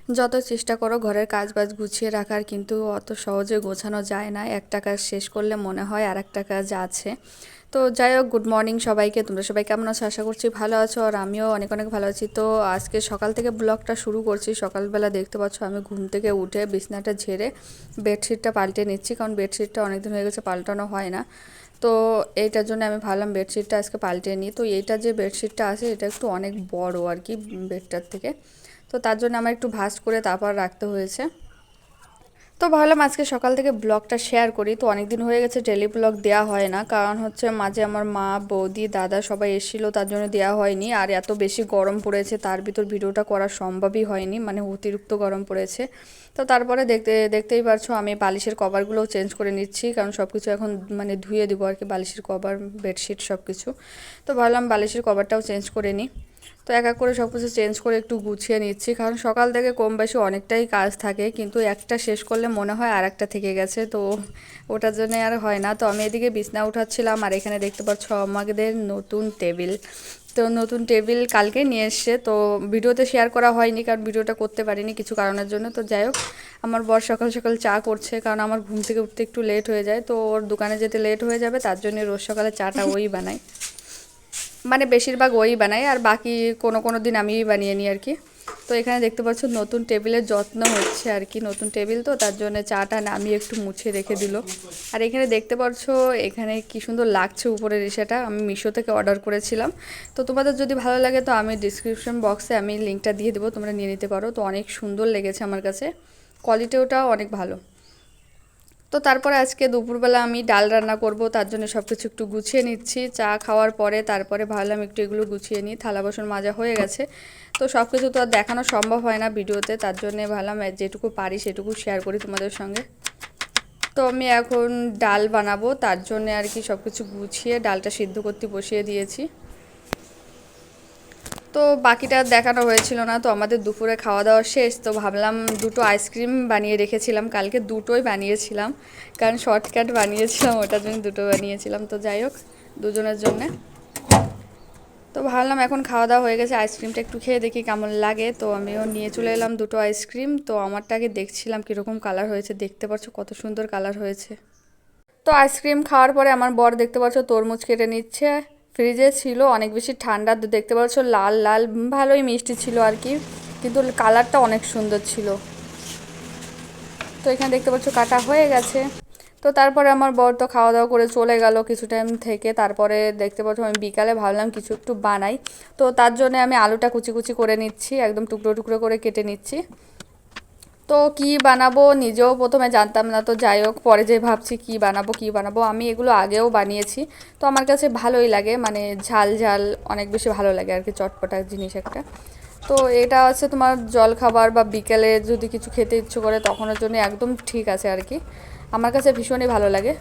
যত চেষ্টা করো ঘরের কাজবাজ গুছিয়ে রাখার, কিন্তু অত সহজে গোছানো যায় না। একটা কাজ শেষ করলে মনে হয় আর একটা কাজ আছে। তো যাই হোক, গুড মর্নিং সবাইকে। তোমরা সবাই কেমন আছো? আশা করছি ভালো আছো, আর আমিও অনেক অনেক ভালো আছি। তো আজকে সকাল থেকে ব্লগটা শুরু করছি। সকালবেলা দেখতে পাচ্ছ আমি ঘুম থেকে উঠে বিছনাটা ঝেড়ে বেডশিটটা পাল্টে নিচ্ছি, কারণ বেডশিটটা অনেকদিন হয়ে গেছে পাল্টানো হয় না। তো এইটার জন্য আমি ভাবলাম বেডশিটটা আজকে পাল্টে নিই। তো এইটা যে বেডশিটটা আছে এটা একটু অনেক বড় আর কি বেডটার থেকে। তো তার জন্য আমার একটু ভাঁজ করে তারপর রাখতে হয়েছে। তো ভাবলাম আজকে সকাল থেকে ব্লগটা শেয়ার করি। তো অনেক দিন হয়ে গেছে ডেলি ব্লগ দেওয়া হয় না, কারণ হচ্ছে মাঝে আমার মা, বৌদি, দাদা সবাই এসেছিলো, তার জন্য দেওয়া হয়নি। আর এত বেশি গরম পড়েছে, তার ভিতর ভিডিওটা করা সম্ভবই হয়নি, মানে অতিরিক্ত গরম পড়েছে। তো তারপরে দেখতেই পারছো আমি বালিশের কভারগুলোও চেঞ্জ করে নিচ্ছি, কারণ সব কিছু এখন মানে ধুয়ে দিব আর কি, বালিশের কভার, বেডশিট সব কিছু। তো ভাবলাম বালিশের কভারটাও চেঞ্জ করে নিই। তো এক এক করে সব কিছু চেঞ্জ করে একটু গুছিয়ে নিচ্ছি, কারণ সকাল থেকে কম বেশি অনেকটাই কাজ থাকে, কিন্তু একটা শেষ করলে মনে হয় আর একটা থেকে গেছে, তো ওটার জন্য আর হয় না। তো আমি এদিকে বিছনা উঠাচ্ছিলাম, আর এখানে দেখতে পাচ্ছ আমাদের নতুন টেবিল। তো নতুন টেবিল কালকে নিয়ে এসছে, তো ভিডিওতে শেয়ার করা হয়নি, কারণ ভিডিওটা করতে পারিনি কিছু কারণের জন্য। তো যাই হোক, আমার বর সকাল সকাল চা করছে, কারণ আমার ঘুম থেকে উঠতে একটু লেট হয়ে যায়, তো ওর দোকানে যেতে লেট হয়ে যাবে, তার জন্য রোজ সকালে চাটা ওই বানায়, মানে বেশিরভাগ ওই বানায়, আর বাকি কোনো কোনো দিন আমিই বানিয়ে নিই আর কি। তো এখানে দেখতে পাচ্ছ নতুন টেবিলের যত্ন হচ্ছে আর কি, নতুন টেবিল তো তার জন্য চাটা নামিয়ে একটু মুছে রেখে দিল। আর এখানে দেখতে পাচ্ছ এখানে কি সুন্দর লাগছে উপরের ইসেটা, আমি মিশো থেকে অর্ডার করেছিলাম। তো তোমাদের যদি ভালো লাগে তো আমি ডিসক্রিপশন বক্সে আমি লিঙ্কটা দিয়ে দেবো, তোমরা নিয়ে নিতে পারো। তো অনেক সুন্দর লেগেছে আমার কাছে, কোয়ালিটিটাও অনেক ভালো। তো তারপরে আজকে দুপুরবেলা আমি ডাল রান্না করব, তার জন্য সব কিছু একটু গুছিয়ে নিচ্ছি। চা খাওয়ার পরে তারপরে ভাবলাম একটু এগুলো গুছিয়ে নিই, থালা বাসন মাজা হয়ে গেছে। তো সব কিছু তো আর দেখানো সম্ভব হয় না ভিডিওতে, তার জন্য ভাবলাম যেটুকু পারি সেটুকু শেয়ার করি তোমাদের সঙ্গে। তো আমি এখন ডাল বানাবো, তার জন্য আর কি সব কিছু গুছিয়ে ডালটা সিদ্ধ করতে বসিয়ে দিয়েছি। তো বাকিটা দেখানো হয়েছিল না। তো আমাদের দুপুরে খাওয়া দাওয়া শেষ, তো ভাবলাম দুটো আইসক্রিম বানিয়ে রেখেছিলাম, কালকে দুটোই বানিয়েছিলাম, কারণ শর্টকাট বানিয়েছিলাম, ওটার জন্য দুটো বানিয়েছিলাম। তো যাই হোক, দুজনের জন্যে। তো ভাবলাম এখন খাওয়া দাওয়া হয়ে গেছে, আইসক্রিমটা একটু খেয়ে দেখি কেমন লাগে। তো আমিও নিয়ে চলে এলাম দুটো আইসক্রিম। তো আমারটাকে দেখছিলাম কীরকম কালার হয়েছে, দেখতে পাচ্ছ কত সুন্দর কালার হয়েছে। তো আইসক্রিম খাওয়ার পরে আমার বর দেখতে পাচ্ছ তরমুজ কেটে নিচ্ছে। ফ্রিজে ছিল অনেক বেশি ঠান্ডা, দেখতে পাচ্ছ লাল লাল, ভালোই মিষ্টি ছিল আর কি, কিন্তু কালারটা অনেক সুন্দর ছিল। তো এখানে দেখতে পাচ্ছ কাটা হয়ে গেছে। তো তারপরে আমার বর তো খাওয়া দাওয়া করে চলে গেল কিছু টাইম থেকে। তারপরে দেখতে পাচ্ছ আমি বিকালে ভাবলাম কিছু একটু বানাই। তো তার জন্য আমি আলুটা কুচি কুচি করে নিচ্ছি, একদম টুকরো টুকরো করে কেটে নিচ্ছি। তো কি বানাবো নিজেও প্রথমে জানতাম না, তো যাই হোক পরে যে ভাবছি কি বানাবো, আমি এগুলো আগেও বানিয়েছি। তো আমার কাছে ভালোই লাগে, মানে ঝাল ঝাল অনেক বেশি ভালো লাগে আর কি, চটপটা জিনিস একটা। তো এটা হচ্ছে তোমার জলখাবার বা বিকেলে যদি কিছু খেতে ইচ্ছে করে তখনের জন্য একদম ঠিক আছে আর কি, আমার কাছে ভীষণই ভালো লাগে।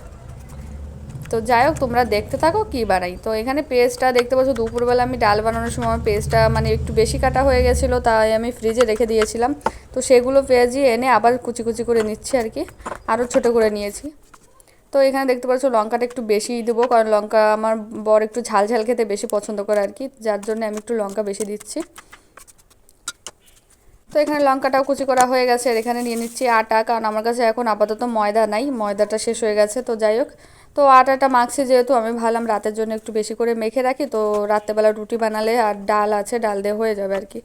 তো যাই হোক তোমরা দেখতে থাকো কি বানাই। তো এখানে পেস্টটা দেখতে পাচ্ছ দুপুরবেলা আমি ডাল বানানোর সময় পেস্টটা মানে একটু বেশি কাটা হয়ে গেছিলো, তাই আমি ফ্রিজে রেখে দিয়েছিলাম। তো সেগুলো পেঁয়াজি এনে আবার কুচি কুচি করে নিচ্ছি আর কি, আরও ছোটো করে নিয়েছি। তো এখানে দেখতে পাচ্ছ লঙ্কাটা একটু বেশিই দেবো, কারণ লঙ্কা আমার বর একটু ঝাল ঝাল খেতে বেশি পছন্দ করে আর কি, যার জন্য আমি একটু লঙ্কা বেশি দিচ্ছি। তো এখানে লঙ্কাটাও কুচি করা হয়ে গেছে, আর এখানে নিয়ে নিচ্ছি আটা, কারণ আমার কাছে এখন আপাতত ময়দা নাই, ময়দাটা শেষ হয়ে গেছে। তো যাই হোক, তো আটাটা মাখছি যেহেতু, আমি ভাবলাম রাতের জন্য একটু বেশি করে মেখে রাখি, তো রাত্রেবেলা রুটি বানালে আর ডাল আছে, ডাল দিয়ে হয়ে যাবে আর কি,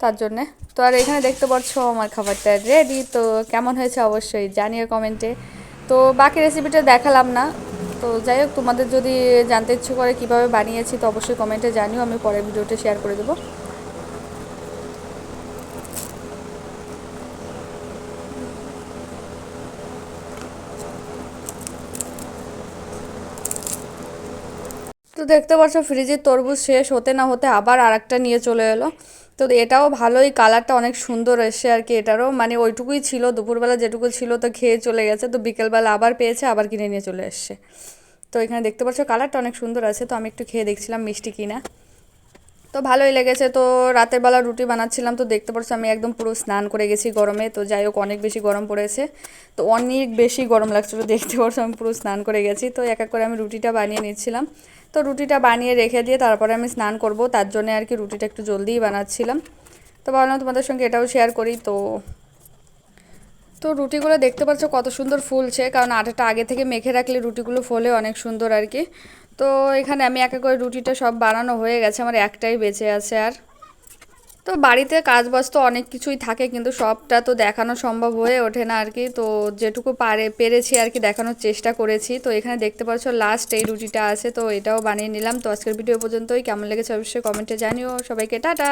তার জন্যে। তো আর এখানে দেখতে পাচ্ছ আমার খাবারটা রেডি। তো কেমন হয়েছে অবশ্যই জানিয়ে কমেন্টে। তো বাকি রেসিপিটা দেখালাম না। তো যাই হোক, তোমাদের যদি জানতে ইচ্ছে করে কীভাবে বানিয়েছি তো অবশ্যই কমেন্টে জানিও, আমি পরের ভিডিওতে শেয়ার করে দেবো। তো দেখতে পাচ্ছ ফ্রিজের তরমুজ শেষ হতে না হতে আবার আরেকটা নিয়ে চলে এলো। তো এটাও ভালোই, কালারটা অনেক সুন্দর এসে আর কি, এটারও মানে ওইটুকুই ছিল দুপুরবেলা যেটুকু ছিল, তো খেয়ে চলে গেছে। তো বিকেলবেলা আবার পেয়েছে, আবার কিনে নিয়ে চলে এসছে। তো এখানে দেখতে পাচ্ছ কালারটা অনেক সুন্দর আছে, তো আমি একটু খেয়ে দেখছিলাম মিষ্টি কিনা। তো ভালোই লেগেছে। তো রাতের বেলা রুটি বানাচ্ছিলাম, তো দেখতে পাচ্ছ আমি একদম পুরো স্নান করে গেছি গরমে। তো যাই হোক অনেক বেশি গরম পড়েছে, তো অনেক বেশি গরম লাগছিলো, দেখতে পাচ্ছ আমি পুরো স্নান করে গেছি। তো এক এক করে আমি রুটিটা বানিয়ে নিচ্ছিলাম। তো রুটিটা বানিয়ে রেখে দিয়ে তারপরে আমি স্নান করব, তার জন্য আর কি রুটিটা একটু জলদিই বানাচ্ছিলাম। তো ভাবলাম তোমাদের সঙ্গে এটাও শেয়ার করি। তো তো রুটিগুলো দেখতে পাচ্ছ কত সুন্দর ফুলছে, কারণ আটাটা আগে থেকে মেখে রাখলে রুটিগুলো ফোলে অনেক সুন্দর আর কি। তো এখানে আমি একা করে রুটিটা সব বানানো হয়ে গেছে, আমার একটাই বেঁচে আছে। আর তো বাড়িতে কাজবাজ তো অনেক কিছুই থাকে, কিন্তু সবটা তো দেখানো সম্ভব হয়ে ওঠে না আর কি। তো যেটুকু পেরেছি আর কি দেখানোর চেষ্টা করেছি। তো এখানে দেখতে পাচ্ছ লাস্ট এই রুটিটা আছে, তো এটাও বানিয়ে নিলাম। তো আজকের ভিডিও পর্যন্তই, কেমন লেগেছে অবশ্যই কমেন্টে জানিও। সবাইকে টাটা।